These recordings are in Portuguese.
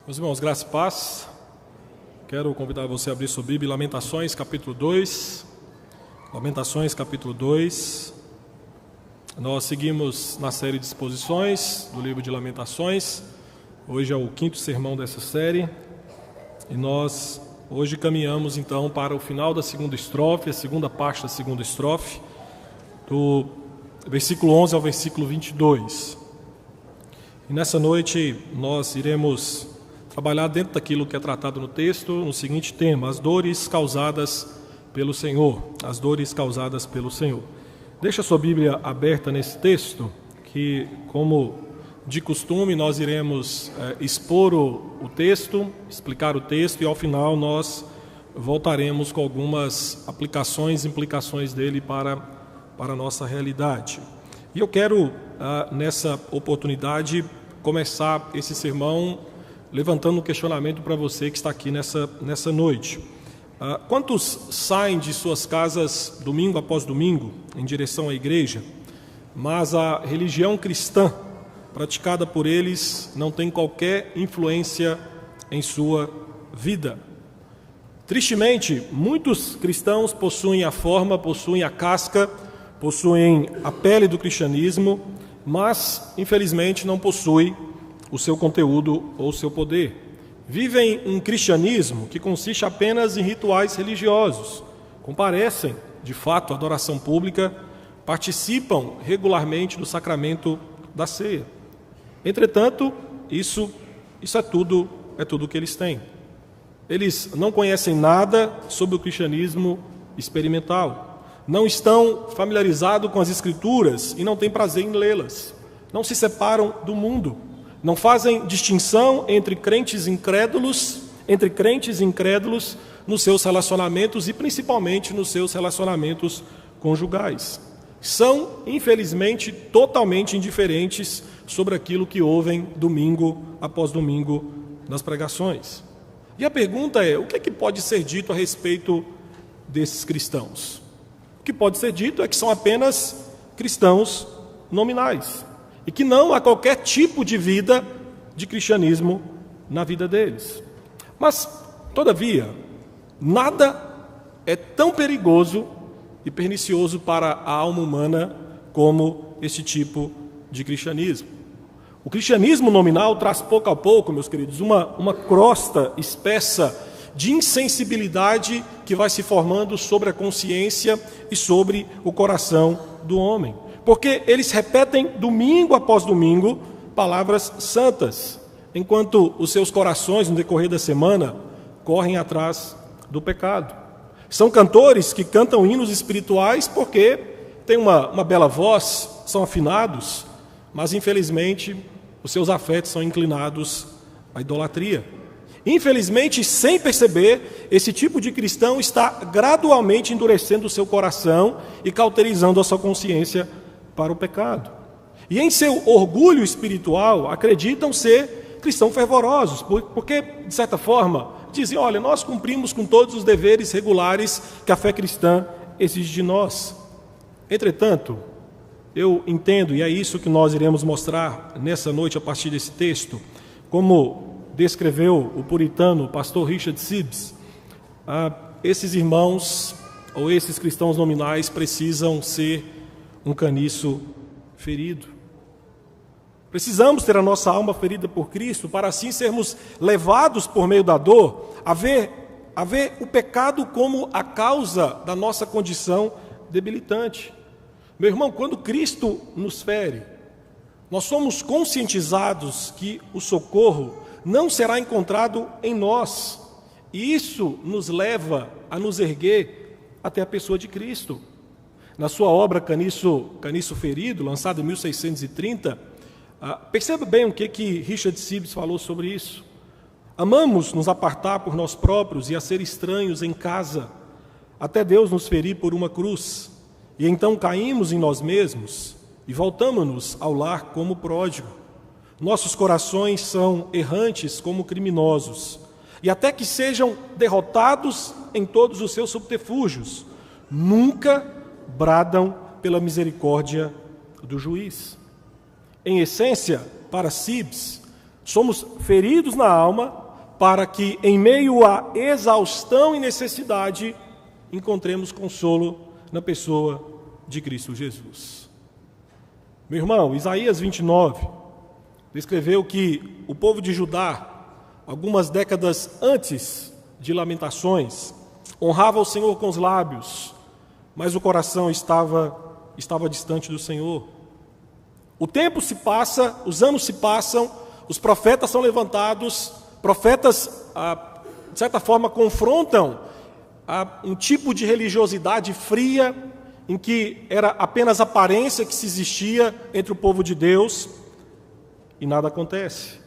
Meus irmãos, graça e paz. Quero convidar você a abrir sua Bíblia, Lamentações, capítulo 2. Lamentações, capítulo 2. Nós seguimos na série de exposições do livro de Lamentações. Hoje é o 5º sermão dessa série. E nós hoje caminhamos então para o final da segunda estrofe, a segunda parte da segunda estrofe, do versículo 11 ao versículo 22. E nessa noite nós iremos trabalhar dentro daquilo que é tratado no texto, no seguinte tema: as dores causadas pelo Senhor. As dores causadas pelo Senhor. Deixa a sua Bíblia aberta nesse texto, que, como de costume, nós iremos expor o texto, explicar o texto, e ao final nós voltaremos com algumas aplicações, implicações dele para a nossa realidade. E eu quero, nessa oportunidade, começar esse sermão levantando um questionamento para você que está aqui nessa noite. Quantos saem de suas casas domingo após domingo em direção à igreja, mas a religião cristã praticada por eles não tem qualquer influência em sua vida? Tristemente, muitos cristãos possuem a forma, possuem a casca, possuem a pele do cristianismo, mas infelizmente não possuem o seu conteúdo ou o seu poder. Vivem um cristianismo que consiste apenas em rituais religiosos, comparecem, de fato, à adoração pública, participam regularmente do sacramento da ceia. Entretanto, isso é tudo que eles têm. Eles não conhecem nada sobre o cristianismo experimental, não estão familiarizados com as Escrituras e não têm prazer em lê-las, não se separam do mundo, não fazem distinção entre crentes e incrédulos nos seus relacionamentos e principalmente nos seus relacionamentos conjugais. São, infelizmente, totalmente indiferentes sobre aquilo que ouvem domingo após domingo nas pregações. E a pergunta é: o que é que pode ser dito a respeito desses cristãos? O que pode ser dito é que são apenas cristãos nominais e que não há qualquer tipo de vida de cristianismo na vida deles. Mas, todavia, nada é tão perigoso e pernicioso para a alma humana como esse tipo de cristianismo. O cristianismo nominal traz pouco a pouco, meus queridos, uma crosta espessa de insensibilidade que vai se formando sobre a consciência e sobre o coração do homem. Porque eles repetem domingo após domingo palavras santas, enquanto os seus corações, no decorrer da semana, correm atrás do pecado. São cantores que cantam hinos espirituais porque têm uma bela voz, são afinados, mas infelizmente os seus afetos são inclinados à idolatria. Infelizmente, sem perceber, esse tipo de cristão está gradualmente endurecendo o seu coração e cauterizando a sua consciência para o pecado. E em seu orgulho espiritual, acreditam ser cristãos fervorosos, porque, de certa forma, dizem: olha, nós cumprimos com todos os deveres regulares que a fé cristã exige de nós. Entretanto, eu entendo, e é isso que nós iremos mostrar nessa noite a partir desse texto, como descreveu o puritano, o pastor Richard Sibbes, esses irmãos, ou esses cristãos nominais, precisam ser um caniço ferido. Precisamos ter a nossa alma ferida por Cristo, para assim sermos levados por meio da dor a ver o pecado como a causa da nossa condição debilitante. Meu irmão, quando Cristo nos fere, nós somos conscientizados que o socorro não será encontrado em nós, e isso nos leva a nos erguer até a pessoa de Cristo. Na sua obra Caniço Ferido, lançada em 1630, perceba bem o que Richard Sibbes falou sobre isso. Amamos nos apartar por nós próprios e a ser estranhos em casa, até Deus nos ferir por uma cruz, e então caímos em nós mesmos e voltamos-nos ao lar como pródigo. Nossos corações são errantes como criminosos, e até que sejam derrotados em todos os seus subterfúgios, nunca bradam pela misericórdia do juiz. Em essência, para Sibbes, Somos feridos na alma para que, em meio à exaustão e necessidade, encontremos consolo na pessoa de Cristo Jesus. Meu irmão, Isaías 29 descreveu que o povo de Judá, algumas décadas antes de Lamentações, honrava o Senhor com os lábios, mas o coração estava distante do Senhor. O tempo se passa, os anos se passam, os profetas são levantados, profetas, de certa forma, confrontam um tipo de religiosidade fria, em que era apenas aparência que se existia entre o povo de Deus, e nada acontece.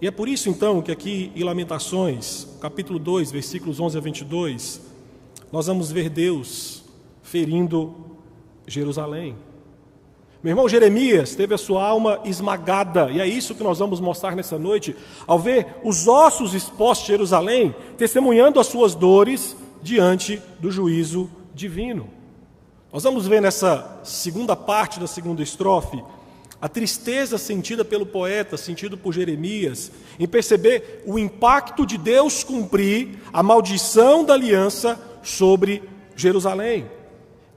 E é por isso, então, que aqui em Lamentações, capítulo 2, versículos 11 a 22, nós vamos ver Deus ferindo Jerusalém. Meu irmão, Jeremias teve a sua alma esmagada, e é isso que nós vamos mostrar nessa noite, ao ver os ossos expostos de Jerusalém, testemunhando as suas dores diante do juízo divino. Nós vamos ver nessa segunda parte da segunda estrofe, a tristeza sentida pelo poeta, sentido por Jeremias, em perceber o impacto de Deus cumprir a maldição da aliança sobre Jerusalém.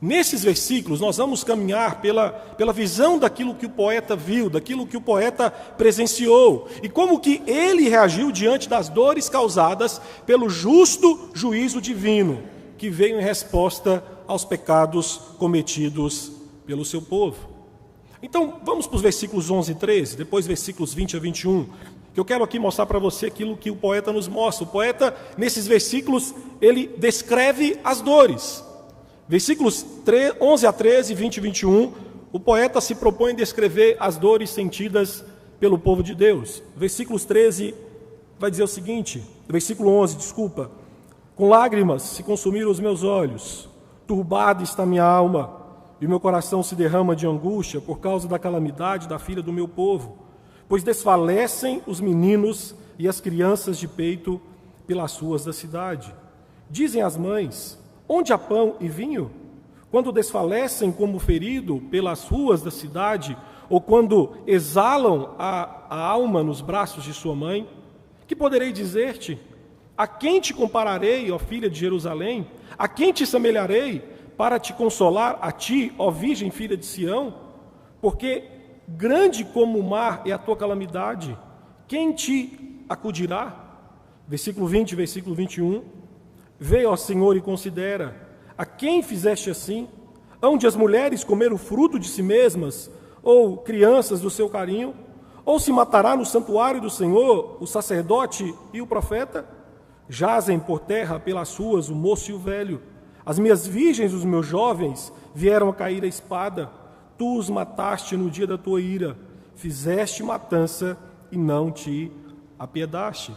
Nesses versículos, nós vamos caminhar pela visão daquilo que o poeta viu, daquilo que o poeta presenciou, e como que ele reagiu diante das dores causadas pelo justo juízo divino, que veio em resposta aos pecados cometidos pelo seu povo. Então, vamos para os versículos 11 e 13, depois versículos 20 a 21, que eu quero aqui mostrar para você aquilo que o poeta nos mostra. O poeta, nesses versículos, ele descreve as dores. Versículos 11 a 13, 20 e 21, o poeta se propõe a descrever as dores sentidas pelo povo de Deus. Versículos 13 vai dizer o seguinte, versículo 11, desculpa. Com lágrimas se consumiram os meus olhos, turbada está minha alma, e o meu coração se derrama de angústia por causa da calamidade da filha do meu povo, pois desfalecem os meninos e as crianças de peito pelas ruas da cidade. Dizem as mães, onde há pão e vinho? Quando desfalecem como ferido pelas ruas da cidade, ou quando exalam a alma nos braços de sua mãe, que poderei dizer-te? A quem te compararei, ó filha de Jerusalém? A quem te semelharei para te consolar a ti, ó virgem filha de Sião? Porque grande como o mar é a tua calamidade, quem te acudirá? Versículo 20, versículo 21. Vê, ó Senhor, e considera, a quem fizeste assim? Hão de as mulheres comer o fruto de si mesmas, ou crianças do seu carinho? Ou se matará no santuário do Senhor o sacerdote e o profeta? Jazem por terra pelas ruas o moço e o velho. As minhas virgens, os meus jovens, vieram a cair a espada. Tu os mataste no dia da tua ira, fizeste matança e não te apiedaste.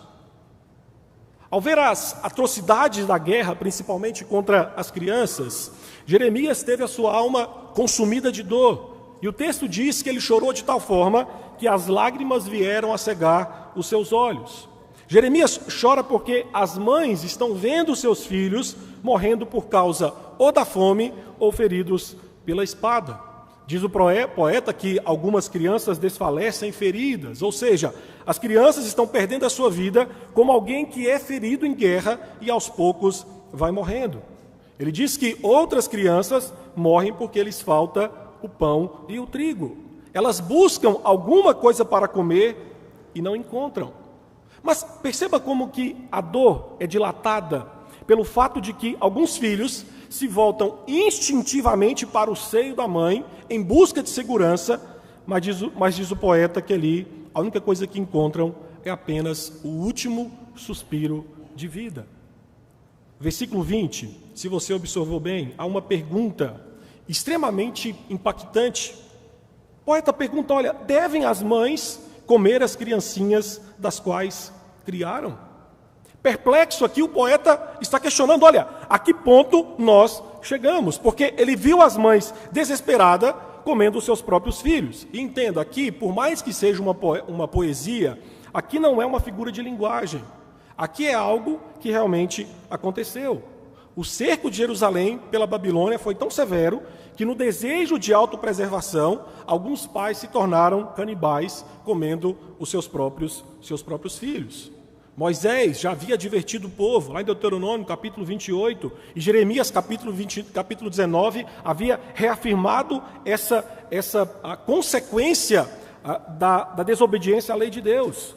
Ao ver as atrocidades da guerra, principalmente contra as crianças, Jeremias teve a sua alma consumida de dor. E o texto diz que ele chorou de tal forma que as lágrimas vieram a cegar os seus olhos. Jeremias chora porque as mães estão vendo seus filhos morrendo por causa ou da fome ou feridos pela espada. Diz o poeta que algumas crianças desfalecem feridas, ou seja, as crianças estão perdendo a sua vida como alguém que é ferido em guerra e aos poucos vai morrendo. Ele diz que outras crianças morrem porque lhes falta o pão e o trigo. Elas buscam alguma coisa para comer e não encontram. Mas perceba como que a dor é dilatada pelo fato de que alguns filhos se voltam instintivamente para o seio da mãe em busca de segurança, mas diz o poeta que ali a única coisa que encontram é apenas o último suspiro de vida. Versículo 20, se você observou bem, há uma pergunta extremamente impactante. O poeta pergunta, olha, devem as mães comer as criancinhas das quais criaram? Perplexo aqui, o poeta está questionando, olha, a que ponto nós chegamos? Porque ele viu as mães desesperadas comendo os seus próprios filhos. E entenda, aqui, por mais que seja uma poesia, aqui não é uma figura de linguagem. Aqui é algo que realmente aconteceu. O cerco de Jerusalém pela Babilônia foi tão severo que no desejo de autopreservação, alguns pais se tornaram canibais, comendo os seus próprios filhos. Moisés já havia advertido o povo, lá em Deuteronômio, capítulo 28, e Jeremias, capítulo 19, havia reafirmado a consequência da desobediência à lei de Deus.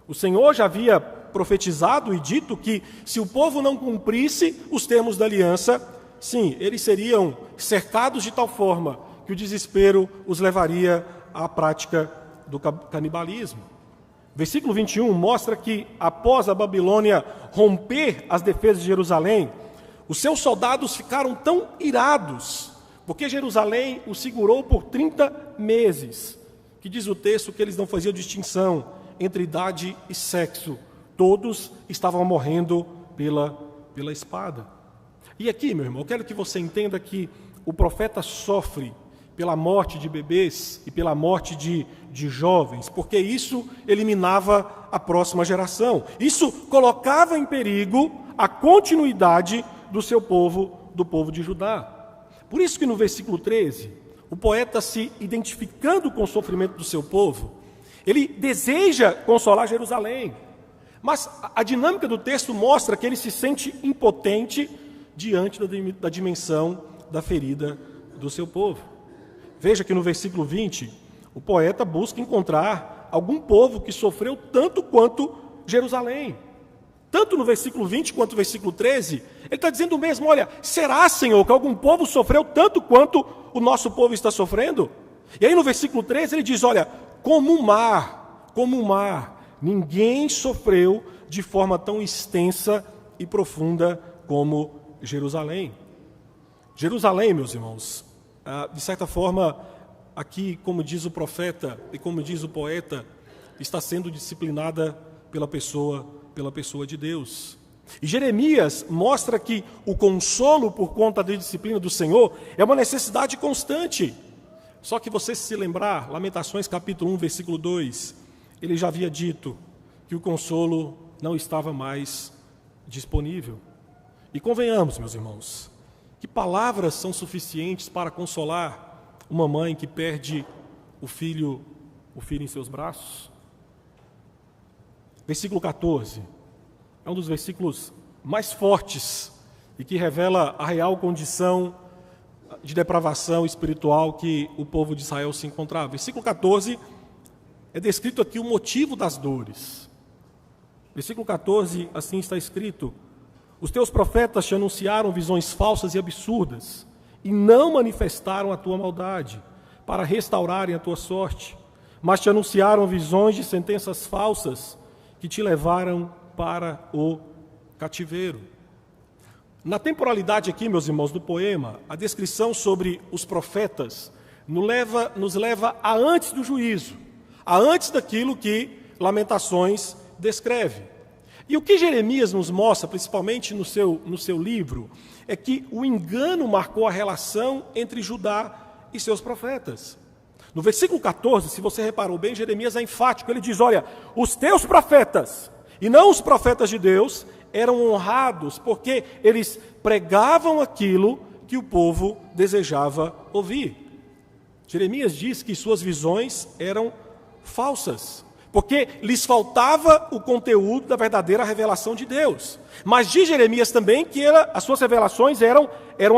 O Senhor já havia profetizado e dito que, se o povo não cumprisse os termos da aliança, sim, eles seriam cercados de tal forma que o desespero os levaria à prática do canibalismo. Versículo 21 mostra que, após a Babilônia romper as defesas de Jerusalém, os seus soldados ficaram tão irados, porque Jerusalém os segurou por 30 meses, que diz o texto que eles não faziam distinção entre idade e sexo. Todos estavam morrendo pela espada. E aqui, meu irmão, eu quero que você entenda que o profeta sofre pela morte de bebês e pela morte de jovens, porque isso eliminava a próxima geração. Isso colocava em perigo a continuidade do seu povo, do povo de Judá. Por isso que no versículo 13, o poeta, se identificando com o sofrimento do seu povo, ele deseja consolar Jerusalém. Mas a dinâmica do texto mostra que ele se sente impotente diante da dimensão da ferida do seu povo. Veja que no versículo 20, o poeta busca encontrar algum povo que sofreu tanto quanto Jerusalém. Tanto no versículo 20 quanto no versículo 13, ele está dizendo mesmo, olha, será, Senhor, que algum povo sofreu tanto quanto o nosso povo está sofrendo? E aí no versículo 13 ele diz, olha, como um mar, ninguém sofreu de forma tão extensa e profunda como Jerusalém. Jerusalém, meus irmãos, de certa forma, aqui, como diz o profeta e como diz o poeta, está sendo disciplinada pela pessoa de Deus. E Jeremias mostra que o consolo por conta da disciplina do Senhor é uma necessidade constante. Só que você se lembrar, Lamentações capítulo 1, versículo 2, ele já havia dito que o consolo não estava mais disponível. E convenhamos, meus irmãos, que palavras são suficientes para consolar uma mãe que perde o filho em seus braços? Versículo 14 é um dos versículos mais fortes e que revela a real condição de depravação espiritual que o povo de Israel se encontrava. Versículo 14 é descrito aqui o motivo das dores. Versículo 14, assim está escrito: os teus profetas te anunciaram visões falsas e absurdas, e não manifestaram a tua maldade, para restaurarem a tua sorte, mas te anunciaram visões de sentenças falsas, que te levaram para o cativeiro. Na temporalidade aqui, meus irmãos, do poema, a descrição sobre os profetas nos leva a antes do juízo, a antes daquilo que Lamentações descreve. E o que Jeremias nos mostra, principalmente no seu livro, é que o engano marcou a relação entre Judá e seus profetas. No versículo 14, se você reparou bem, Jeremias é enfático, ele diz, olha, os teus profetas, e não os profetas de Deus, eram honrados, porque eles pregavam aquilo que o povo desejava ouvir. Jeremias diz que suas visões eram falsas, porque lhes faltava o conteúdo da verdadeira revelação de Deus. Mas diz Jeremias também que as suas revelações eram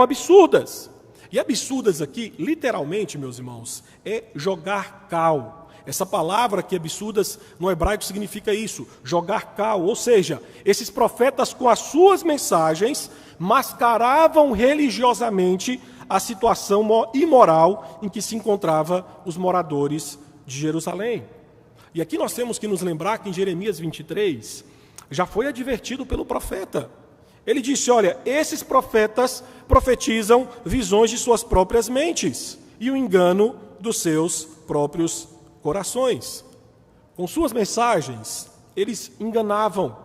absurdas. E absurdas aqui, literalmente, meus irmãos, é jogar cal. Essa palavra aqui, absurdas, no hebraico significa isso, jogar cal. Ou seja, esses profetas com as suas mensagens mascaravam religiosamente a situação imoral em que se encontravam os moradores de Jerusalém. E aqui nós temos que nos lembrar que em Jeremias 23, já foi advertido pelo profeta. Ele disse, olha, esses profetas profetizam visões de suas próprias mentes e o engano dos seus próprios corações. Com suas mensagens, eles enganavam.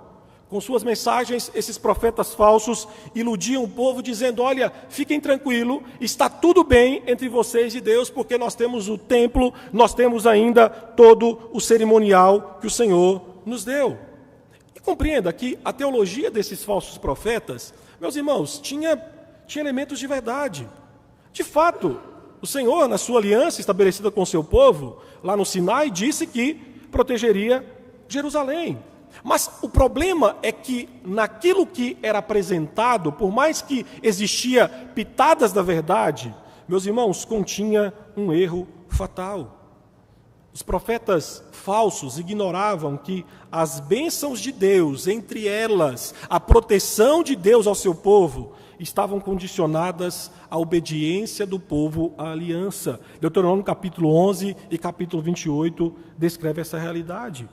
Com suas mensagens, esses profetas falsos iludiam o povo, dizendo, olha, fiquem tranquilos, está tudo bem entre vocês e Deus, porque nós temos o templo, nós temos ainda todo o cerimonial que o Senhor nos deu. E compreenda que a teologia desses falsos profetas, meus irmãos, tinha elementos de verdade. De fato, o Senhor, na sua aliança estabelecida com o seu povo, lá no Sinai, disse que protegeria Jerusalém. Mas o problema é que naquilo que era apresentado, por mais que existia pitadas da verdade, meus irmãos, continha um erro fatal. Os profetas falsos ignoravam que as bênçãos de Deus, entre elas a proteção de Deus ao seu povo, estavam condicionadas à obediência do povo à aliança. Deuteronômio capítulo 11 e capítulo 28 descreve essa realidade.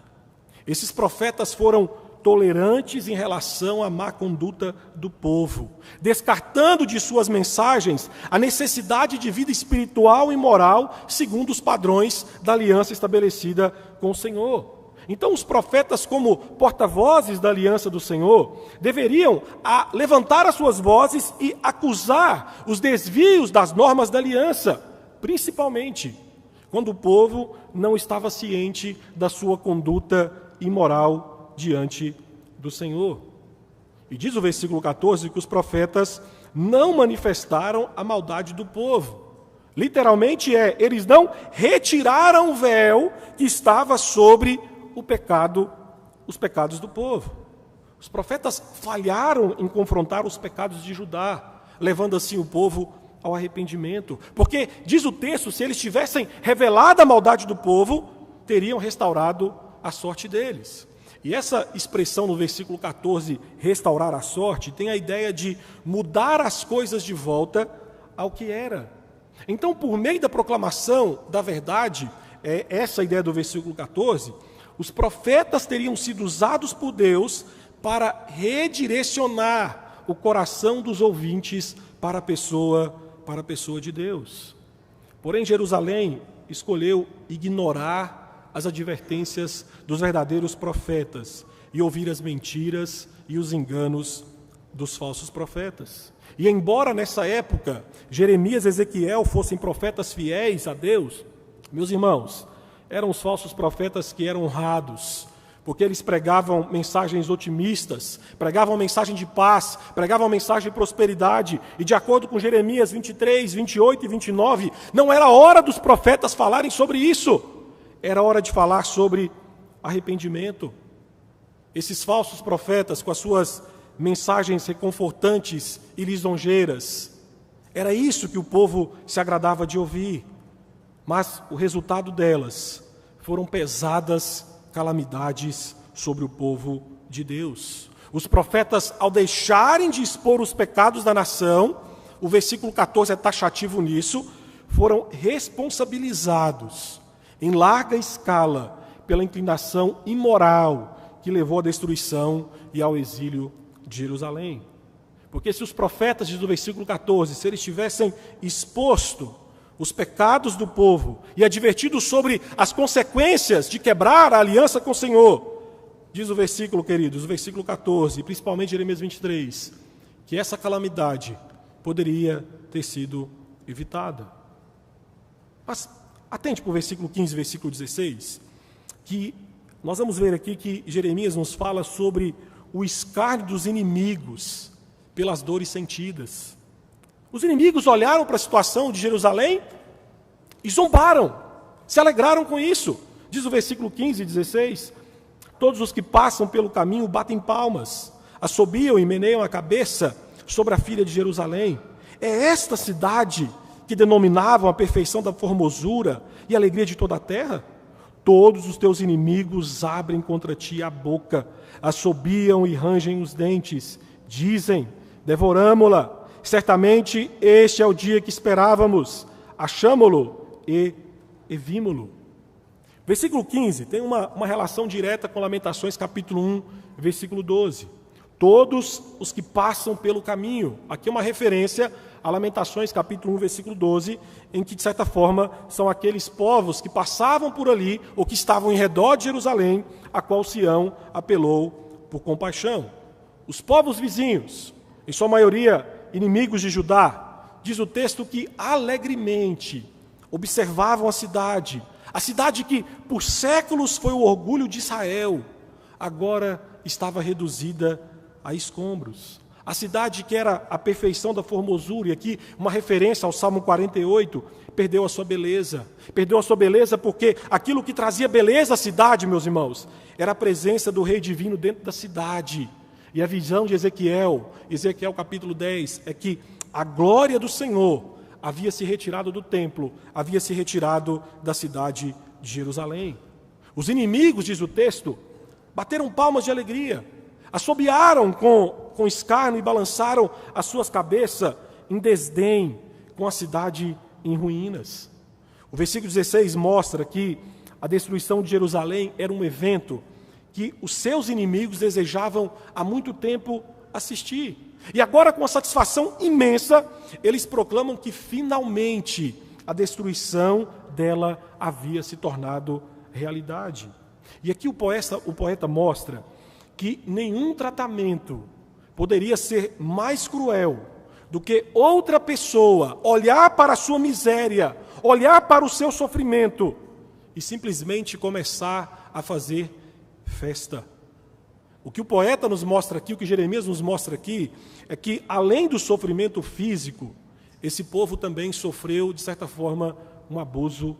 Esses profetas foram tolerantes em relação à má conduta do povo, descartando de suas mensagens a necessidade de vida espiritual e moral segundo os padrões da aliança estabelecida com o Senhor. Então, os profetas, como porta-vozes da aliança do Senhor, deveriam levantar as suas vozes e acusar os desvios das normas da aliança, principalmente quando o povo não estava ciente da sua conduta imoral diante do Senhor. E diz o versículo 14 que os profetas não manifestaram a maldade do povo. Literalmente eles não retiraram o véu que estava sobre os pecados do povo. Os profetas falharam em confrontar os pecados de Judá, levando assim o povo ao arrependimento. Porque, diz o texto, se eles tivessem revelado a maldade do povo, teriam restaurado a sorte deles. E essa expressão no versículo 14, restaurar a sorte, tem a ideia de mudar as coisas de volta ao que era. Então, por meio da proclamação da verdade, essa ideia do versículo 14, os profetas teriam sido usados por Deus para redirecionar o coração dos ouvintes para a pessoa de Deus. Porém, Jerusalém escolheu ignorar as advertências dos verdadeiros profetas e ouvir as mentiras e os enganos dos falsos profetas. E embora nessa época Jeremias e Ezequiel fossem profetas fiéis a Deus, meus irmãos, eram os falsos profetas que eram honrados, porque eles pregavam mensagens otimistas, pregavam mensagem de paz, pregavam mensagem de prosperidade, e de acordo com Jeremias 23, 28 e 29, não era hora dos profetas falarem sobre isso, era hora de falar sobre arrependimento. Esses falsos profetas, com as suas mensagens reconfortantes e lisonjeiras, era isso que o povo se agradava de ouvir. Mas o resultado delas foram pesadas calamidades sobre o povo de Deus. Os profetas, ao deixarem de expor os pecados da nação, o versículo 14 é taxativo nisso, foram responsabilizados em larga escala pela inclinação imoral que levou à destruição e ao exílio de Jerusalém. Porque se os profetas, diz o versículo 14, se eles tivessem exposto os pecados do povo e advertido sobre as consequências de quebrar a aliança com o Senhor, diz o versículo, queridos, o versículo 14, principalmente Jeremias 23, que essa calamidade poderia ter sido evitada. Mas atente para o versículo 15 e versículo 16, que nós vamos ver aqui que Jeremias nos fala sobre o escárnio dos inimigos pelas dores sentidas. Os inimigos olharam para a situação de Jerusalém e zombaram, se alegraram com isso. Diz o versículo 15 e 16, todos os que passam pelo caminho batem palmas, assobiam e meneiam a cabeça sobre a filha de Jerusalém. É esta cidade que denominavam a perfeição da formosura e a alegria de toda a terra? Todos os teus inimigos abrem contra ti a boca, assobiam e rangem os dentes, dizem, devoramo-la. Certamente este é o dia que esperávamos, achamo-lo e vimo-lo. Versículo 15 tem uma relação direta com Lamentações capítulo 1, versículo 12. Todos os que passam pelo caminho. Aqui é uma referência a Lamentações capítulo 1, versículo 12, em que de certa forma são aqueles povos que passavam por ali ou que estavam em redor de Jerusalém, a qual Sião apelou por compaixão. Os povos vizinhos, em sua maioria inimigos de Judá, diz o texto que alegremente observavam a cidade que por séculos foi o orgulho de Israel, agora estava reduzida a escombros. A cidade que era a perfeição da formosura, e aqui uma referência ao Salmo 48, perdeu a sua beleza. Perdeu a sua beleza porque aquilo que trazia beleza à cidade, meus irmãos, era a presença do Rei Divino dentro da cidade. E a visão de Ezequiel capítulo 10, é que a glória do Senhor havia se retirado do templo, havia se retirado da cidade de Jerusalém. Os inimigos, diz o texto, bateram palmas de alegria, assobiaram com escárnio e balançaram as suas cabeças em desdém com a cidade em ruínas. O versículo 16 mostra que a destruição de Jerusalém era um evento que os seus inimigos desejavam há muito tempo assistir. E agora, com uma satisfação imensa, eles proclamam que finalmente a destruição dela havia se tornado realidade. E aqui o poeta mostra que nenhum tratamento poderia ser mais cruel do que outra pessoa olhar para a sua miséria, olhar para o seu sofrimento e simplesmente começar a fazer festa. O que o poeta nos mostra aqui, o que Jeremias nos mostra aqui, é que além do sofrimento físico, esse povo também sofreu, de certa forma, um abuso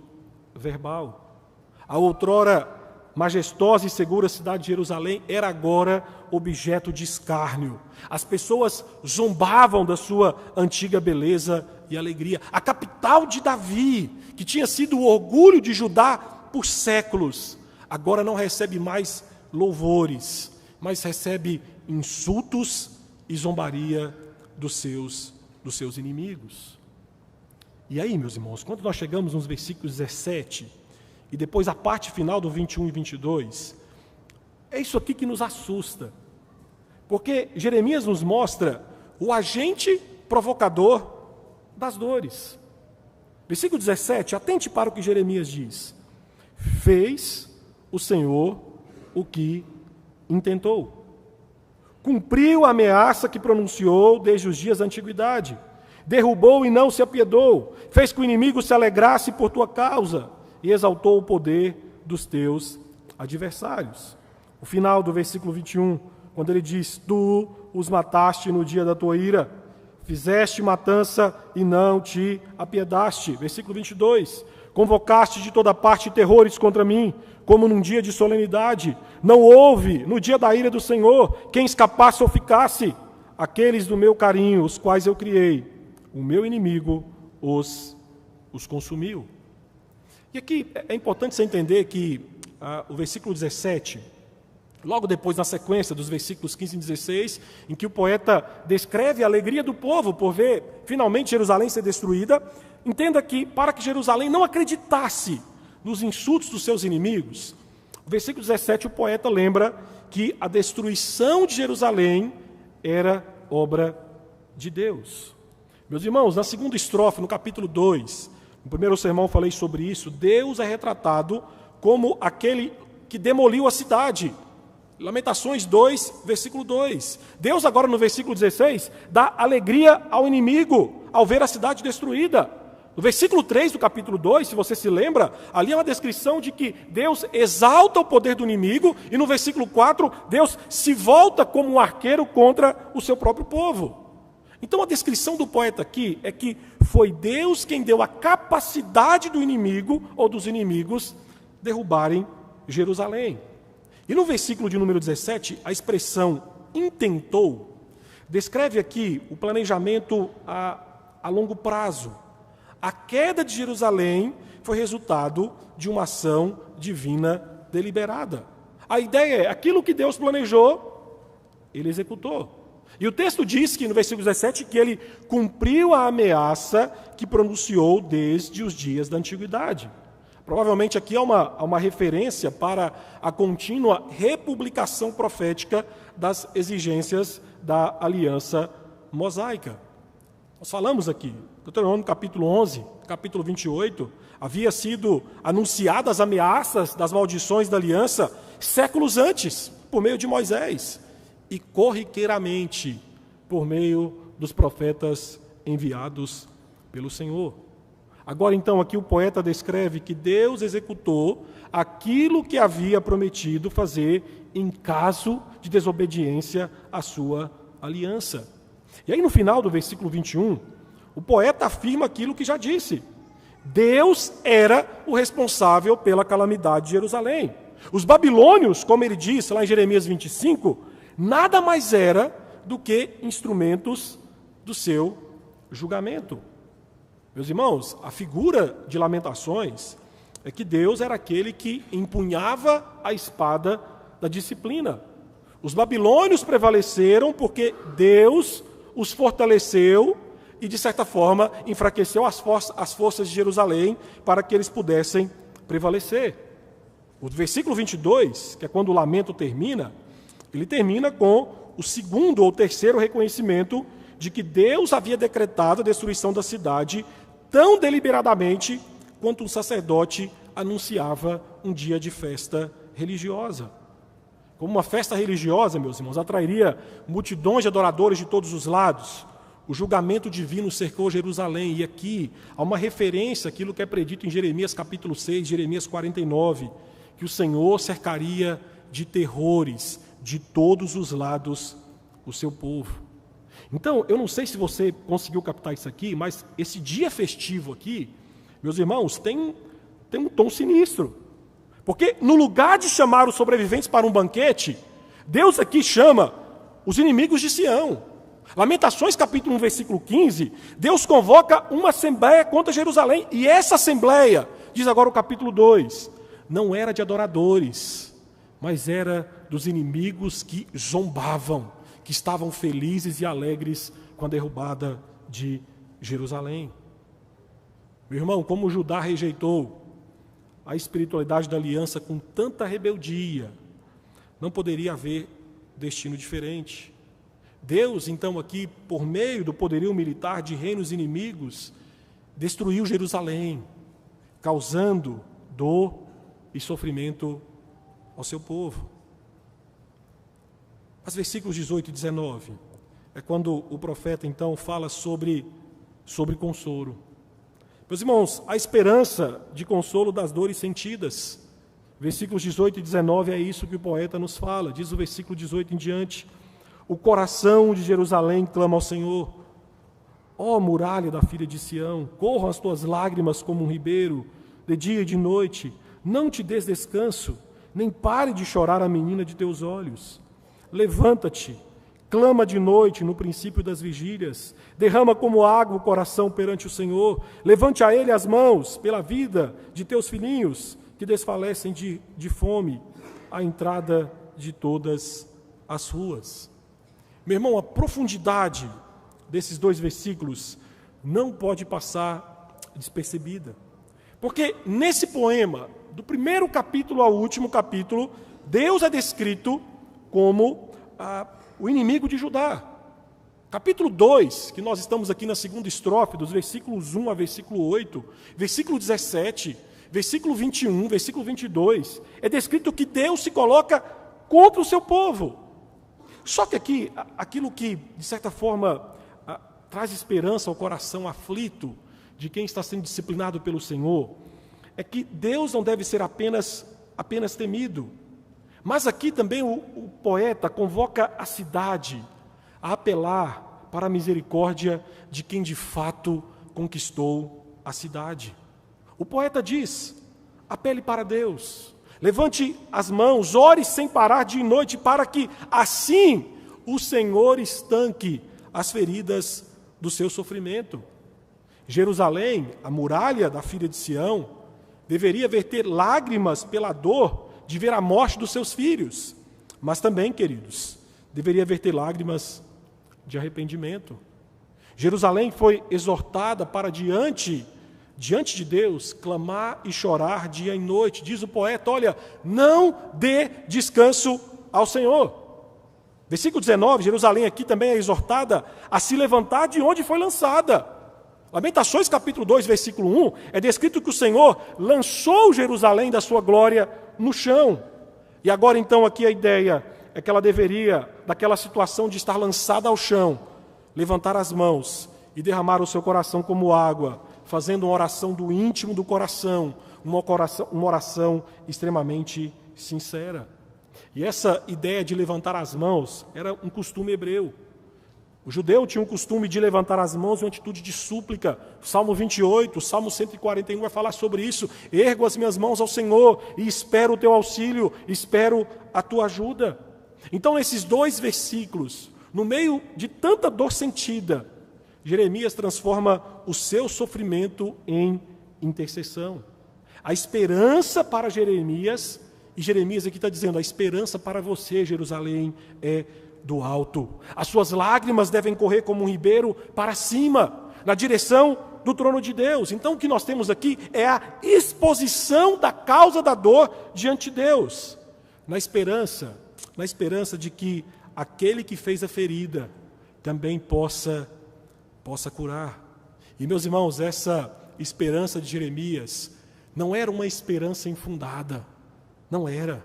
verbal. A outrora majestosa e segura cidade de Jerusalém era agora objeto de escárnio. As pessoas zombavam da sua antiga beleza e alegria. A capital de Davi, que tinha sido o orgulho de Judá por séculos, agora não recebe mais louvores, mas recebe insultos e zombaria dos seus inimigos. E aí, meus irmãos, quando nós chegamos nos versículos 17 e depois a parte final do 21 e 22, é isso aqui que nos assusta. Porque Jeremias nos mostra o agente provocador das dores. Versículo 17, atente para o que Jeremias diz. Fez o Senhor o que intentou. Cumpriu a ameaça que pronunciou desde os dias da antiguidade. Derrubou e não se apiedou. Fez que o inimigo se alegrasse por tua causa e exaltou o poder dos teus adversários. O final do versículo 21, quando ele diz, tu os mataste no dia da tua ira, fizeste matança e não te apiedaste. Versículo 22, convocaste de toda parte terrores contra mim, como num dia de solenidade. Não houve, no dia da ira do Senhor, quem escapasse ou ficasse. Aqueles do meu carinho, os quais eu criei, o meu inimigo os consumiu. E aqui é importante você entender que o versículo 17, logo depois, na sequência dos versículos 15 e 16, em que o poeta descreve a alegria do povo por ver finalmente Jerusalém ser destruída, entenda que para que Jerusalém não acreditasse nos insultos dos seus inimigos, no versículo 17 o poeta lembra que a destruição de Jerusalém era obra de Deus. Meus irmãos, na segunda estrofe, no capítulo 2, no primeiro sermão eu falei sobre isso, Deus é retratado como aquele que demoliu a cidade. Lamentações 2, versículo 2. Deus agora no versículo 16 dá alegria ao inimigo ao ver a cidade destruída. No versículo 3 do capítulo 2, se você se lembra, ali é uma descrição de que Deus exalta o poder do inimigo e no versículo 4, Deus se volta como um arqueiro contra o seu próprio povo. Então a descrição do poeta aqui é que foi Deus quem deu a capacidade do inimigo ou dos inimigos derrubarem Jerusalém. E no versículo de número 17, a expressão intentou descreve aqui o planejamento a longo prazo. A queda de Jerusalém foi resultado de uma ação divina deliberada. A ideia é, aquilo que Deus planejou, Ele executou. E o texto diz que, no versículo 17, que Ele cumpriu a ameaça que pronunciou desde os dias da antiguidade. Provavelmente aqui há uma referência para a contínua republicação profética das exigências da aliança mosaica. Nós falamos aqui, Deuteronômio capítulo 11, capítulo 28, havia sido anunciadas as ameaças das maldições da aliança séculos antes, por meio de Moisés, e corriqueiramente por meio dos profetas enviados pelo Senhor. Agora, então, aqui o poeta descreve que Deus executou aquilo que havia prometido fazer em caso de desobediência à sua aliança. E aí no final do versículo 21, o poeta afirma aquilo que já disse. Deus era o responsável pela calamidade de Jerusalém. Os babilônios, como ele diz lá em Jeremias 25, nada mais era do que instrumentos do seu julgamento. Meus irmãos, a figura de Lamentações é que Deus era aquele que empunhava a espada da disciplina. Os babilônios prevaleceram porque Deus os fortaleceu e, de certa forma, enfraqueceu as forças de Jerusalém para que eles pudessem prevalecer. O versículo 22, que é quando o lamento termina, ele termina com o segundo ou terceiro reconhecimento de que Deus havia decretado a destruição da cidade tão deliberadamente quanto um sacerdote anunciava um dia de festa religiosa. Como uma festa religiosa, meus irmãos, atrairia multidões de adoradores de todos os lados. O julgamento divino cercou Jerusalém, e aqui há uma referência àquilo que é predito em Jeremias capítulo 6, Jeremias 49, que o Senhor cercaria de terrores de todos os lados o seu povo. Então, eu não sei se você conseguiu captar isso aqui, mas esse dia festivo aqui, meus irmãos, tem um tom sinistro. Porque no lugar de chamar os sobreviventes para um banquete, Deus aqui chama os inimigos de Sião. Lamentações capítulo 1, versículo 15, Deus convoca uma assembleia contra Jerusalém. E essa assembleia, diz agora o capítulo 2, não era de adoradores, mas era dos inimigos que zombavam, que estavam felizes e alegres com a derrubada de Jerusalém. Meu irmão, como Judá rejeitou a espiritualidade da aliança com tanta rebeldia, não poderia haver destino diferente. Deus, então, aqui, por meio do poderio militar de reinos inimigos, destruiu Jerusalém, causando dor e sofrimento ao seu povo. Mas versículos 18 e 19 é quando o profeta, então, fala sobre consolo. Meus irmãos, a esperança de consolo das dores sentidas. Versículos 18 e 19 é isso que o poeta nos fala. Diz o versículo 18 em diante: o coração de Jerusalém clama ao Senhor. Ó muralha da filha de Sião, corram as tuas lágrimas como um ribeiro, de dia e de noite. Não te des descanso, nem pare de chorar a menina de teus olhos. Levanta-te, clama de noite no princípio das vigílias, derrama como água o coração perante o Senhor, levante a Ele as mãos pela vida de teus filhinhos, que desfalecem de fome, à entrada de todas as ruas. Meu irmão, a profundidade desses dois versículos não pode passar despercebida, porque nesse poema, do primeiro capítulo ao último capítulo, Deus é descrito como o inimigo de Judá. Capítulo 2, que nós estamos aqui na segunda estrofe, dos versículos 1 a versículo 8, versículo 17, versículo 21, versículo 22, é descrito que Deus se coloca contra o seu povo. Só que aqui, aquilo que, de certa forma, traz esperança ao coração aflito de quem está sendo disciplinado pelo Senhor, é que Deus não deve ser apenas temido. Mas aqui também o poeta convoca a cidade a apelar para a misericórdia de quem de fato conquistou a cidade. O poeta diz: apele para Deus, levante as mãos, ore sem parar dia e noite, para que assim o Senhor estanque as feridas do seu sofrimento. Jerusalém, a muralha da filha de Sião, deveria verter lágrimas pela dor de ver a morte dos seus filhos, mas também, queridos, deveria verter lágrimas de arrependimento. Jerusalém foi exortada para diante de Deus, clamar e chorar dia e noite. Diz o poeta: olha, não dê descanso ao Senhor. Versículo 19, Jerusalém aqui também é exortada a se levantar de onde foi lançada. Lamentações capítulo 2, versículo 1, é descrito que o Senhor lançou Jerusalém da sua glória no chão. E agora então aqui a ideia é que ela deveria, daquela situação de estar lançada ao chão, levantar as mãos e derramar o seu coração como água, fazendo uma oração do íntimo do coração, uma oração extremamente sincera. E essa ideia de levantar as mãos era um costume hebreu. O judeu tinha o costume de levantar as mãos em atitude de súplica. O Salmo 28, o Salmo 141 vai falar sobre isso. Ergo as minhas mãos ao Senhor e espero o teu auxílio, espero a tua ajuda. Então, nesses 2 versículos, no meio de tanta dor sentida, Jeremias transforma o seu sofrimento em intercessão. A esperança para Jeremias, e Jeremias aqui está dizendo, a esperança para você, Jerusalém, é do alto. As suas lágrimas devem correr como um ribeiro para cima, na direção do trono de Deus. Então o que nós temos aqui é a exposição da causa da dor diante de Deus, na esperança de que aquele que fez a ferida também possa curar. E meus irmãos, essa esperança de Jeremias não era uma esperança infundada, não era.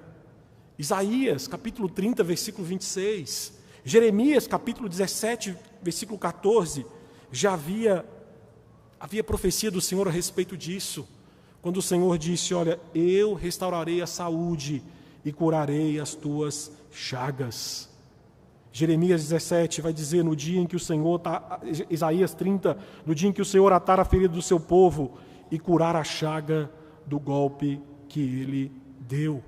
Isaías, capítulo 30, versículo 26, Jeremias, capítulo 17, versículo 14, já havia profecia do Senhor a respeito disso, quando o Senhor disse, olha, eu restaurarei a saúde e curarei as tuas chagas. Jeremias 17 vai dizer, no dia em que o Senhor, Isaías 30, no dia em que o Senhor atar a ferida do seu povo e curar a chaga do golpe que ele deu.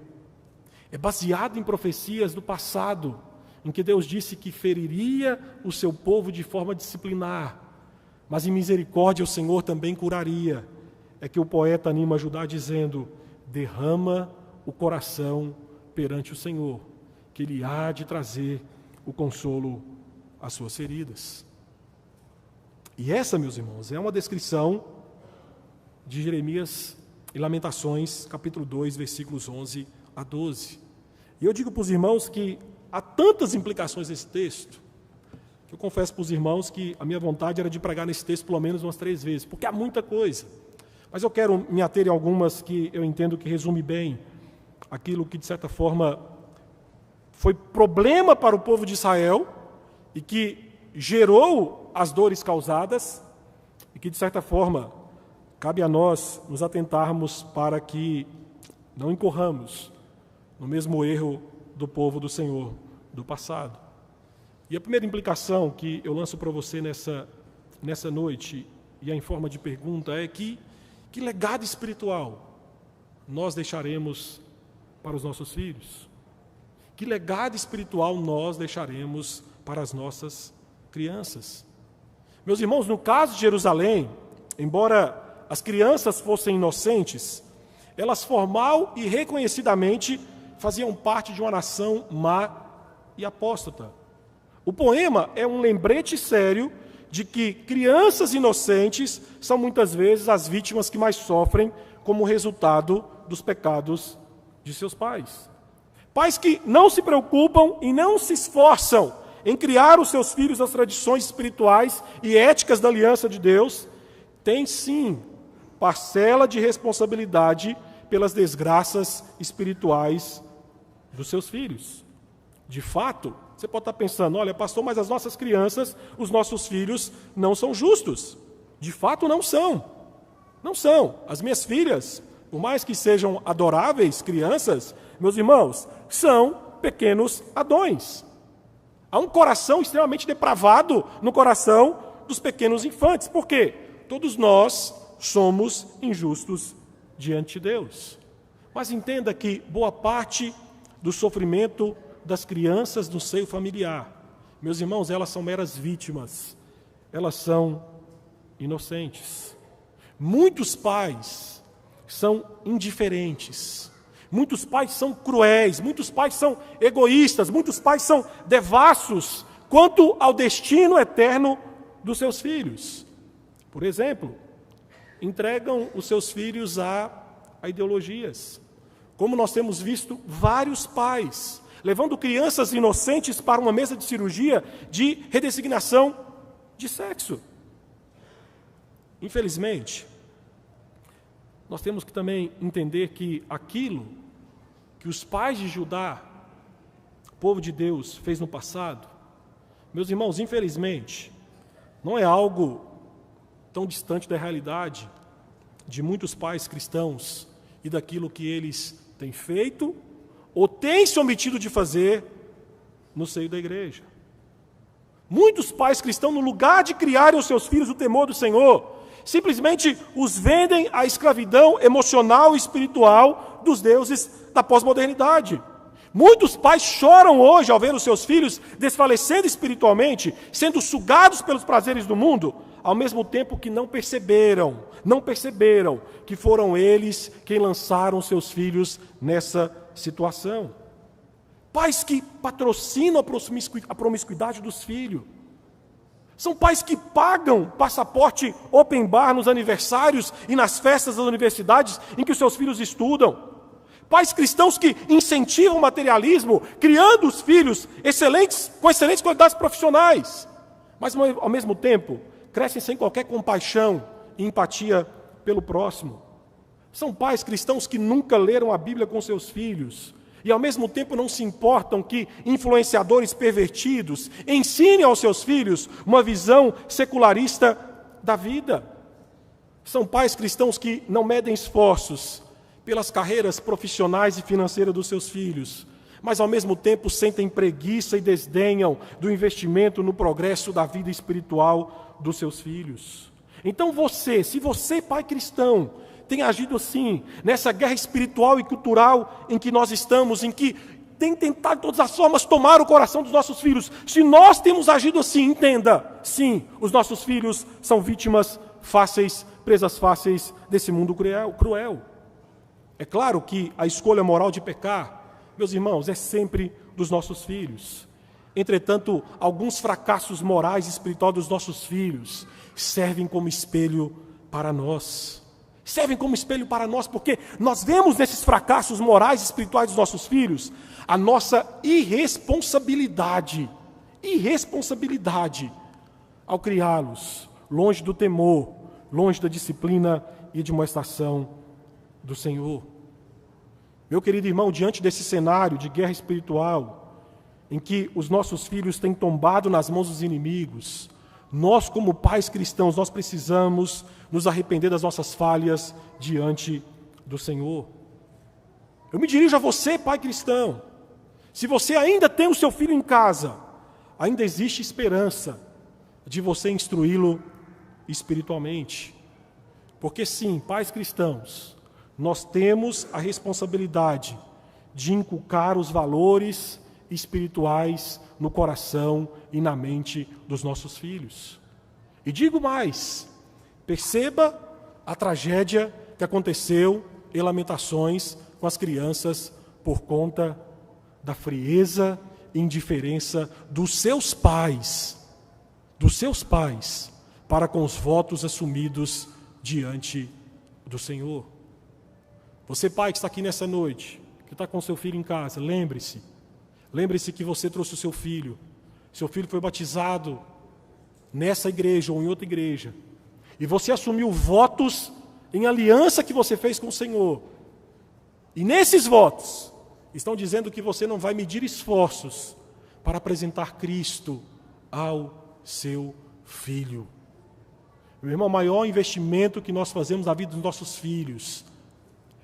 É baseado em profecias do passado, em que Deus disse que feriria o seu povo de forma disciplinar, mas em misericórdia o Senhor também curaria. É que o poeta anima a Judá dizendo, derrama o coração perante o Senhor, que Ele há de trazer o consolo às suas feridas. E essa, meus irmãos, é uma descrição de Jeremias em Lamentações, capítulo 2, versículos 11 a 12. E eu digo para os irmãos que há tantas implicações nesse texto, que eu confesso para os irmãos que a minha vontade era de pregar nesse texto pelo menos umas 3 vezes, porque há muita coisa. Mas eu quero me ater em algumas que eu entendo que resume bem aquilo que, de certa forma, foi problema para o povo de Israel e que gerou as dores causadas e que, de certa forma, cabe a nós nos atentarmos para que não incorramos no mesmo erro do povo do Senhor do passado. E a primeira implicação que eu lanço para você nessa noite, e é em forma de pergunta, é que legado espiritual nós deixaremos para os nossos filhos? Que legado espiritual nós deixaremos para as nossas crianças? Meus irmãos, no caso de Jerusalém, embora as crianças fossem inocentes, elas formal e reconhecidamente faziam parte de uma nação má e apóstata. O poema é um lembrete sério de que crianças inocentes são muitas vezes as vítimas que mais sofrem como resultado dos pecados de seus pais. Pais que não se preocupam e não se esforçam em criar os seus filhos nas tradições espirituais e éticas da aliança de Deus, têm sim parcela de responsabilidade pelas desgraças espirituais dos seus filhos. De fato, você pode estar pensando, olha, pastor, mas as nossas crianças, os nossos filhos não são justos. De fato, não são. Não são. As minhas filhas, por mais que sejam adoráveis crianças, meus irmãos, são pequenos Adões. Há um coração extremamente depravado no coração dos pequenos infantes. Por quê? Todos nós somos injustos diante de Deus. Mas entenda que boa parte do sofrimento das crianças no seio familiar, meus irmãos, elas são meras vítimas, elas são inocentes. Muitos pais são indiferentes, muitos pais são cruéis, muitos pais são egoístas, muitos pais são devassos quanto ao destino eterno dos seus filhos. Por exemplo, entregam os seus filhos a ideologias, como nós temos visto vários pais levando crianças inocentes para uma mesa de cirurgia de redesignação de sexo. Infelizmente, nós temos que também entender que aquilo que os pais de Judá, o povo de Deus, fez no passado, meus irmãos, infelizmente, não é algo tão distante da realidade de muitos pais cristãos e daquilo que eles têm feito ou têm se omitido de fazer no seio da igreja. Muitos pais cristãos, no lugar de criarem os seus filhos o temor do Senhor, simplesmente os vendem à escravidão emocional e espiritual dos deuses da pós-modernidade. Muitos pais choram hoje ao ver os seus filhos desfalecendo espiritualmente, sendo sugados pelos prazeres do mundo, ao mesmo tempo que não perceberam que foram eles quem lançaram seus filhos nessa situação. Pais que patrocinam a promiscuidade dos filhos. São pais que pagam passaporte open bar nos aniversários e nas festas das universidades em que os seus filhos estudam. Pais cristãos que incentivam o materialismo, criando os filhos com excelentes qualidades profissionais, mas ao mesmo tempo crescem sem qualquer compaixão e empatia pelo próximo. São pais cristãos que nunca leram a Bíblia com seus filhos e ao mesmo tempo não se importam que influenciadores pervertidos ensinem aos seus filhos uma visão secularista da vida. São pais cristãos que não medem esforços pelas carreiras profissionais e financeiras dos seus filhos, mas ao mesmo tempo sentem preguiça e desdenham do investimento no progresso da vida espiritual dos seus filhos. Então se você, pai cristão, tem agido assim, nessa guerra espiritual e cultural em que nós estamos, em que tem tentado de todas as formas tomar o coração dos nossos filhos, se nós temos agido assim, entenda, sim, os nossos filhos são vítimas fáceis, presas fáceis desse mundo cruel. É claro que a escolha moral de pecar, meus irmãos, é sempre dos nossos filhos. Entretanto, alguns fracassos morais e espirituais dos nossos filhos servem como espelho para nós. Servem como espelho para nós, porque nós vemos nesses fracassos morais e espirituais dos nossos filhos a nossa irresponsabilidade ao criá-los longe do temor, longe da disciplina e de demonstração do Senhor. Meu querido irmão, diante desse cenário de guerra espiritual, em que os nossos filhos têm tombado nas mãos dos inimigos, nós como pais cristãos, nós precisamos nos arrepender das nossas falhas diante do Senhor. Eu me dirijo a você, pai cristão, se você ainda tem o seu filho em casa, ainda existe esperança de você instruí-lo espiritualmente. Porque sim, pais cristãos, nós temos a responsabilidade de inculcar os valores espirituais no coração e na mente dos nossos filhos. E digo mais, perceba a tragédia que aconteceu em Lamentações com as crianças por conta da frieza e indiferença dos seus pais para com os votos assumidos diante do Senhor. Você, pai, que está aqui nessa noite, que está com seu filho em casa, lembre-se que você trouxe o seu filho foi batizado nessa igreja ou em outra igreja, e você assumiu votos em aliança que você fez com o Senhor, e nesses votos estão dizendo que você não vai medir esforços para apresentar Cristo ao seu filho. Meu irmão, o maior investimento que nós fazemos na vida dos nossos filhos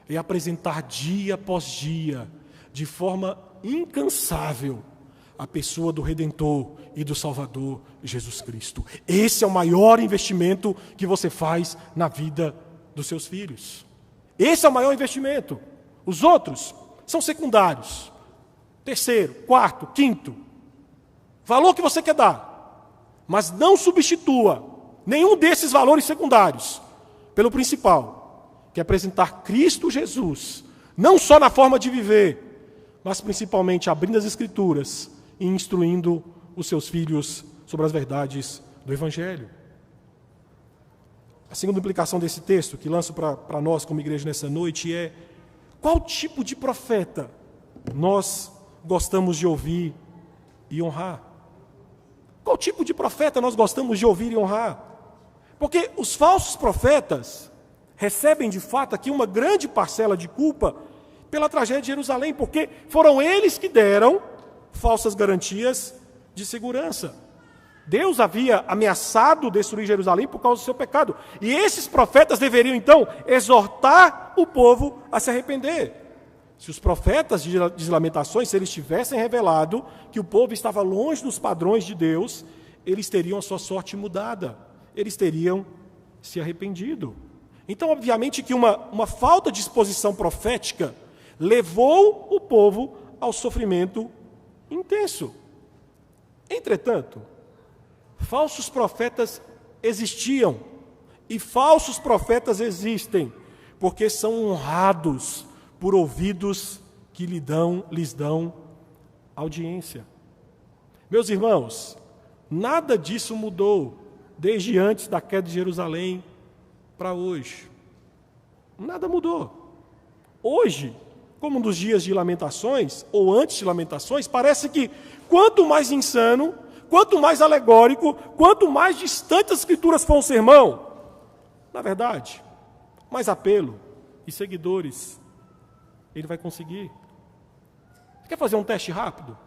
é apresentar dia após dia, de forma incansável, a pessoa do Redentor e do Salvador Jesus Cristo. Esse é o maior investimento que você faz na vida dos seus filhos. Esse é o maior investimento. Os outros são secundários. Terceiro, quarto, quinto. Valor que você quer dar. Mas não substitua nenhum desses valores secundários pelo principal, que é apresentar Cristo Jesus, não só na forma de viver, mas principalmente abrindo as Escrituras e instruindo os seus filhos sobre as verdades do Evangelho. A segunda implicação desse texto, que lanço para nós como igreja nessa noite, é: qual tipo de profeta nós gostamos de ouvir e honrar? Qual tipo de profeta nós gostamos de ouvir e honrar? Porque os falsos profetas recebem de fato aqui uma grande parcela de culpa pela tragédia de Jerusalém, porque foram eles que deram falsas garantias de segurança. Deus havia ameaçado destruir Jerusalém por causa do seu pecado. E esses profetas deveriam, então, exortar o povo a se arrepender. Se os profetas de Lamentações, se eles tivessem revelado que o povo estava longe dos padrões de Deus, eles teriam a sua sorte mudada, eles teriam se arrependido. Então, obviamente que uma falta de exposição profética levou o povo ao sofrimento intenso. Entretanto, falsos profetas existiam e falsos profetas existem, porque são honrados por ouvidos que lhes dão audiência. Meus irmãos, nada disso mudou desde antes da queda de Jerusalém para hoje. Nada mudou. Hoje, como nos dias de Lamentações, ou antes de Lamentações, parece que quanto mais insano, quanto mais alegórico, quanto mais distante as Escrituras for um sermão, na verdade, mais apelo e seguidores ele vai conseguir. Você quer fazer um teste rápido?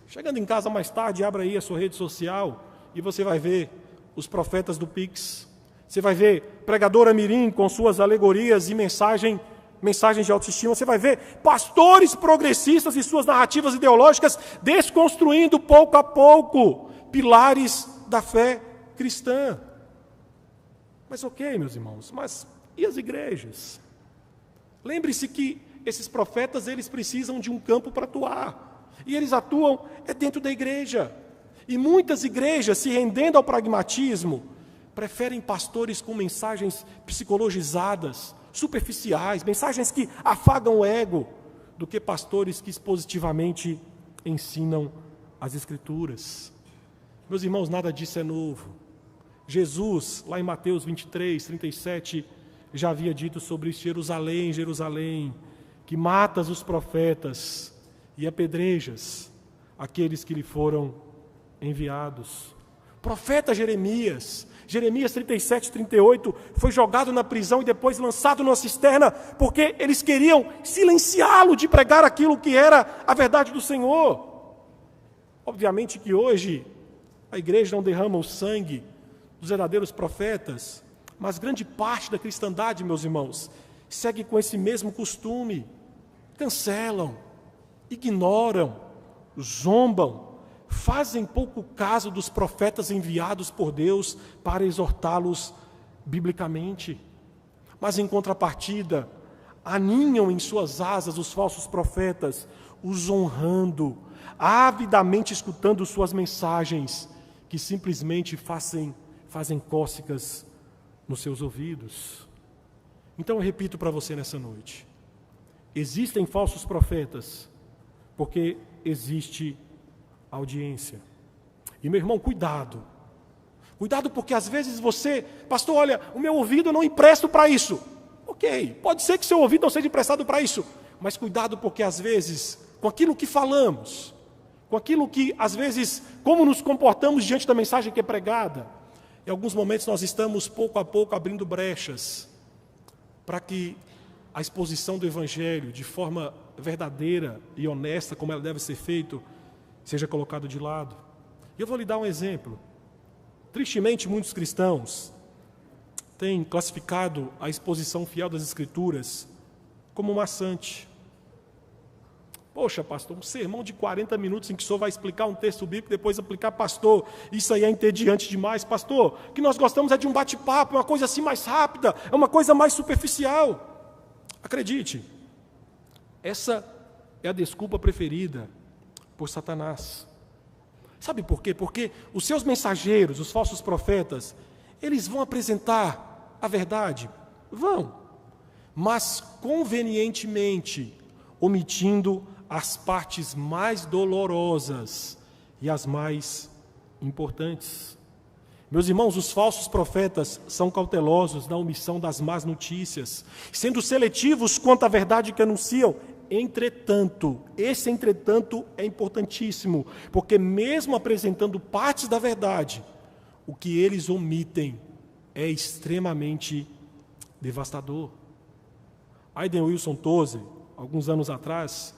Chegando em casa mais tarde, abra aí a sua rede social e você vai ver os profetas do Pix. Você vai ver pregadora mirim com suas alegorias e mensagens de autoestima. Você vai ver pastores progressistas e suas narrativas ideológicas desconstruindo pouco a pouco pilares da fé cristã. Mas ok, meus irmãos, mas e as igrejas? Lembre-se que esses profetas, eles precisam de um campo para atuar. E eles atuam dentro da igreja. E muitas igrejas, se rendendo ao pragmatismo, preferem pastores com mensagens psicologizadas, superficiais, mensagens que afagam o ego, do que pastores que expositivamente ensinam as Escrituras. Meus irmãos, nada disso é novo. Jesus, lá em Mateus 23, 37, já havia dito sobre Jerusalém, Jerusalém, que matas os profetas e apedrejas aqueles que lhe foram enviados. Profeta Jeremias 37, 38, foi jogado na prisão e depois lançado numa cisterna, porque eles queriam silenciá-lo de pregar aquilo que era a verdade do Senhor. Obviamente que hoje a igreja não derrama o sangue dos verdadeiros profetas, mas grande parte da cristandade, meus irmãos, segue com esse mesmo costume. Cancelam, ignoram, zombam, fazem pouco caso dos profetas enviados por Deus para exortá-los biblicamente. Mas em contrapartida, aninham em suas asas os falsos profetas, os honrando, avidamente escutando suas mensagens, que simplesmente fazem cócegas nos seus ouvidos. Então eu repito para você nessa noite: existem falsos profetas, porque existe audiência. E meu irmão, cuidado. Cuidado, porque às vezes você, pastor, olha, o meu ouvido eu não empresto para isso. Ok, pode ser que seu ouvido não seja emprestado para isso, mas cuidado, porque às vezes, com aquilo que falamos, com aquilo que, às vezes, como nos comportamos diante da mensagem que é pregada, em alguns momentos nós estamos pouco a pouco abrindo brechas para que a exposição do Evangelho, de forma verdadeira e honesta, como ela deve ser feita, seja colocado de lado. E eu vou lhe dar um exemplo. Tristemente, muitos cristãos têm classificado a exposição fiel das Escrituras como maçante. Poxa, pastor, um sermão de 40 minutos em que o senhor vai explicar um texto bíblico, depois aplicar, pastor, isso aí é entediante demais. Pastor, o que nós gostamos é de um bate-papo, é uma coisa assim mais rápida, é uma coisa mais superficial. Acredite, essa é a desculpa preferida por Satanás. Sabe por quê? Porque os seus mensageiros, os falsos profetas, eles vão apresentar a verdade? Vão, mas convenientemente, omitindo as partes mais dolorosas e as mais importantes. Meus irmãos, os falsos profetas são cautelosos na omissão das más notícias, sendo seletivos quanto à verdade que anunciam. Entretanto, esse entretanto é importantíssimo, porque mesmo apresentando partes da verdade, o que eles omitem é extremamente devastador. Aiden Wilson Tozer, alguns anos atrás,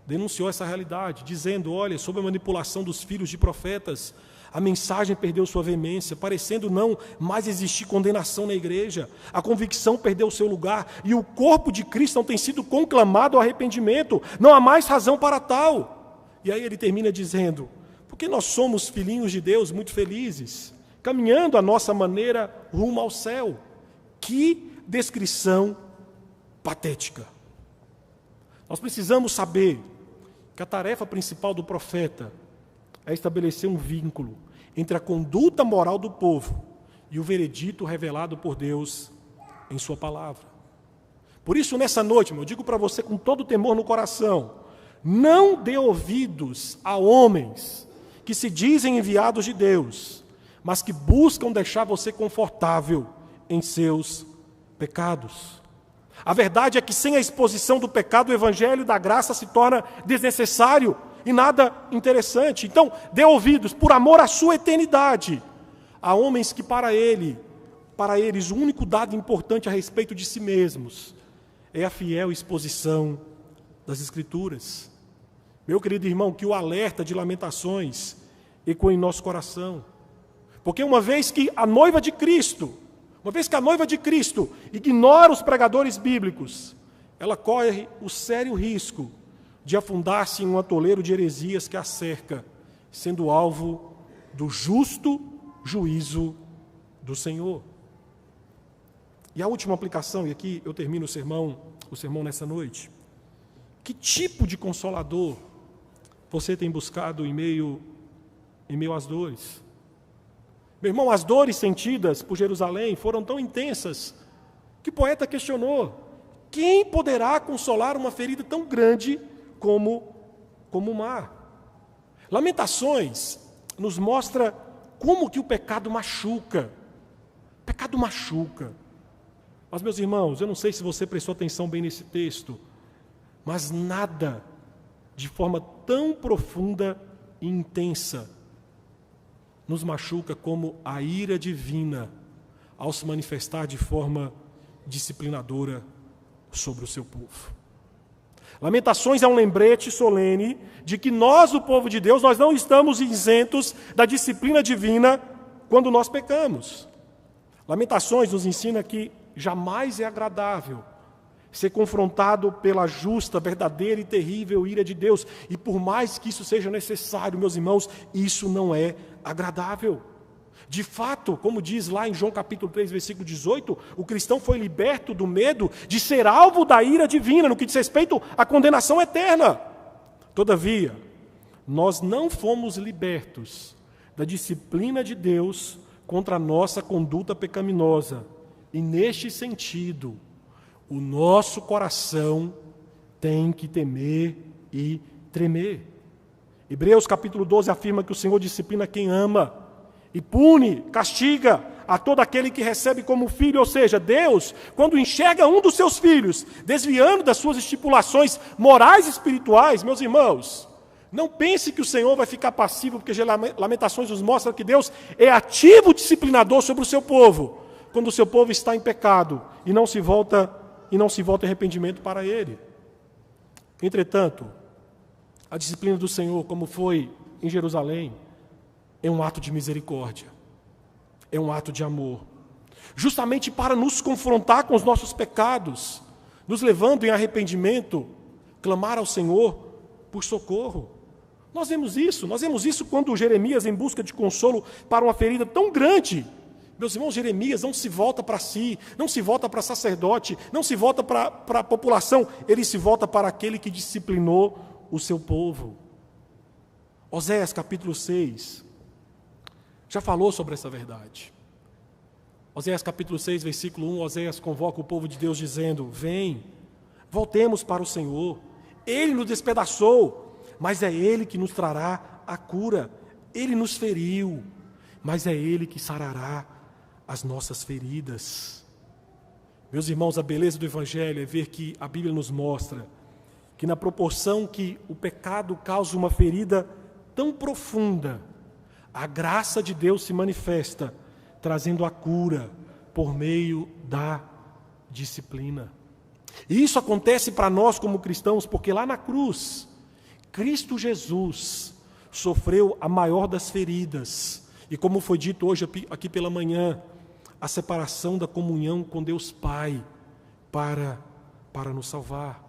denunciou essa realidade, dizendo, olha, sob a manipulação dos filhos de profetas, a mensagem perdeu sua veemência, parecendo não mais existir condenação na igreja, a convicção perdeu seu lugar, e o corpo de Cristo não tem sido conclamado ao arrependimento, não há mais razão para tal. E aí ele termina dizendo, Porque nós somos filhinhos de Deus muito felizes, caminhando a nossa maneira rumo ao céu. Que descrição patética. Nós precisamos saber que a tarefa principal do profeta é estabelecer um vínculo entre a conduta moral do povo e o veredito revelado por Deus em sua palavra. Por isso, nessa noite, eu digo para você com todo temor no coração, não dê ouvidos a homens que se dizem enviados de Deus, mas que buscam deixar você confortável em seus pecados. A verdade é que sem a exposição do pecado, o evangelho da graça se torna desnecessário e nada interessante. Então, dê ouvidos, por amor à sua eternidade, a homens que para eles, o único dado importante a respeito de si mesmos é a fiel exposição das Escrituras. Meu querido irmão, que o alerta de Lamentações ecoe em nosso coração. Porque uma vez que a noiva de Cristo ignora os pregadores bíblicos, ela corre o sério risco de afundar-se em um atoleiro de heresias que a cerca, sendo alvo do justo juízo do Senhor. E a última aplicação, e aqui eu termino o sermão nessa noite. Que tipo de consolador você tem buscado em meio às dores? Meu irmão, as dores sentidas por Jerusalém foram tão intensas que o poeta questionou: quem poderá consolar uma ferida tão grande como o mar? Lamentações nos mostra como que o pecado machuca. O pecado machuca. Mas, meus irmãos, eu não sei se você prestou atenção bem nesse texto, mas nada de forma tão profunda e intensa nos machuca como a ira divina ao se manifestar de forma disciplinadora sobre o seu povo. Lamentações é um lembrete solene de que nós, o povo de Deus, nós não estamos isentos da disciplina divina quando nós pecamos. Lamentações nos ensina que jamais é agradável ser confrontado pela justa, verdadeira e terrível ira de Deus. E por mais que isso seja necessário, meus irmãos, isso não é agradável. De fato, como diz lá em João capítulo 3, versículo 18, o cristão foi liberto do medo de ser alvo da ira divina, no que diz respeito à condenação eterna. Todavia, nós não fomos libertos da disciplina de Deus contra a nossa conduta pecaminosa. E neste sentido, o nosso coração tem que temer e tremer. Hebreus capítulo 12 afirma que o Senhor disciplina quem ama e pune, castiga a todo aquele que recebe como filho. Ou seja, Deus, quando enxerga um dos seus filhos desviando das suas estipulações morais e espirituais, meus irmãos, não pense que o Senhor vai ficar passivo, porque Lamentações nos mostra que Deus é ativo disciplinador sobre o seu povo, quando o seu povo está em pecado e não se volta em arrependimento para Ele. Entretanto, a disciplina do Senhor, como foi em Jerusalém, é um ato de misericórdia, é um ato de amor, justamente para nos confrontar com os nossos pecados, nos levando em arrependimento, clamar ao Senhor por socorro. Nós vemos isso quando Jeremias, em busca de consolo para uma ferida tão grande, meus irmãos, Jeremias não se volta para si, não se volta para sacerdote, não se volta para a população, ele se volta para aquele que disciplinou o seu povo. Oséias capítulo 6 já falou sobre essa verdade. Oséias capítulo 6, versículo 1, Oséias convoca o povo de Deus dizendo: vem, voltemos para o Senhor, Ele nos despedaçou, mas é Ele que nos trará a cura. Ele nos feriu, mas é Ele que sarará as nossas feridas. Meus irmãos, a beleza do Evangelho é ver que a Bíblia nos mostra que na proporção que o pecado causa uma ferida tão profunda, a graça de Deus se manifesta, trazendo a cura por meio da disciplina. E isso acontece para nós como cristãos, porque lá na cruz, Cristo Jesus sofreu a maior das feridas. E como foi dito hoje aqui pela manhã, a separação da comunhão com Deus Pai para nos salvar.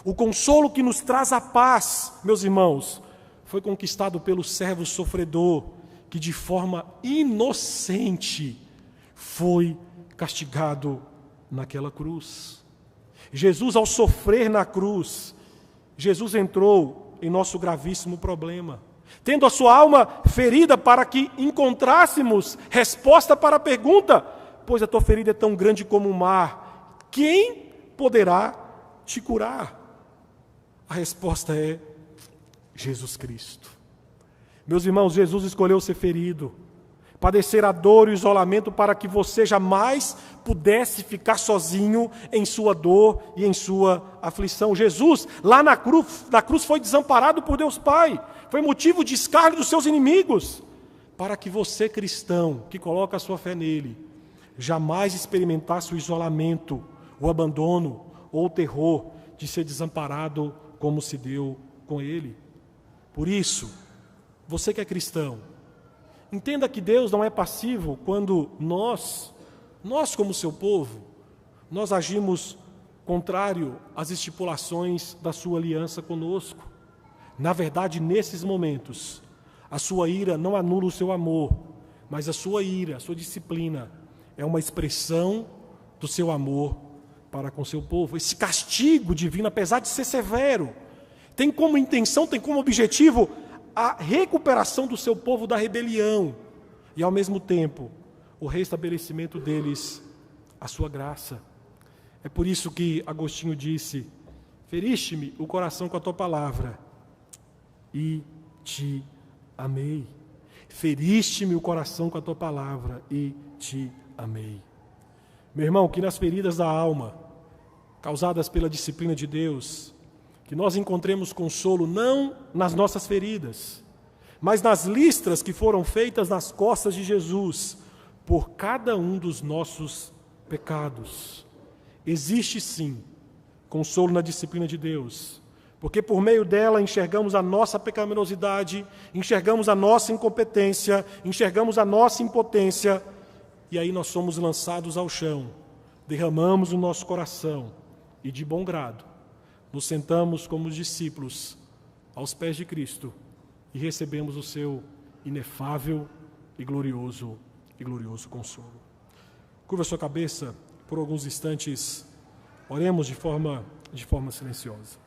O consolo que nos traz a paz, meus irmãos, foi conquistado pelo servo sofredor, que de forma inocente foi castigado naquela cruz. Jesus, ao sofrer na cruz, Jesus entrou em nosso gravíssimo problema, tendo a sua alma ferida para que encontrássemos resposta para a pergunta: pois a tua ferida é tão grande como o mar, quem poderá te curar? A resposta é Jesus Cristo. Meus irmãos, Jesus escolheu ser ferido, padecer a dor e o isolamento para que você jamais pudesse ficar sozinho em sua dor e em sua aflição. Jesus, lá na cruz foi desamparado por Deus Pai, foi motivo de escárnio dos seus inimigos, para que você, cristão, que coloca a sua fé nele, jamais experimentasse o isolamento, o abandono ou o terror de ser desamparado como se deu com ele. Por isso, você que é cristão, entenda que Deus não é passivo quando nós como seu povo, nós agimos contrário às estipulações da sua aliança conosco. Na verdade, nesses momentos, a sua ira não anula o seu amor, mas a sua ira, a sua disciplina, é uma expressão do seu amor para com seu povo. Esse castigo divino, apesar de ser severo, tem como intenção, tem como objetivo a recuperação do seu povo da rebelião e, ao mesmo tempo, o restabelecimento deles, a sua graça. É por isso que Agostinho disse: feriste-me o coração com a tua palavra e te amei. Feriste-me o coração com a tua palavra e te amei. Meu irmão, que nas feridas da alma, causadas pela disciplina de Deus, que nós encontremos consolo não nas nossas feridas, mas nas listras que foram feitas nas costas de Jesus por cada um dos nossos pecados. Existe sim consolo na disciplina de Deus, porque por meio dela enxergamos a nossa pecaminosidade, enxergamos a nossa incompetência, enxergamos a nossa impotência, e aí nós somos lançados ao chão, derramamos o nosso coração e, de bom grado, nos sentamos como os discípulos aos pés de Cristo e recebemos o seu inefável e glorioso consolo. Curva a sua cabeça por alguns instantes, oremos de forma silenciosa.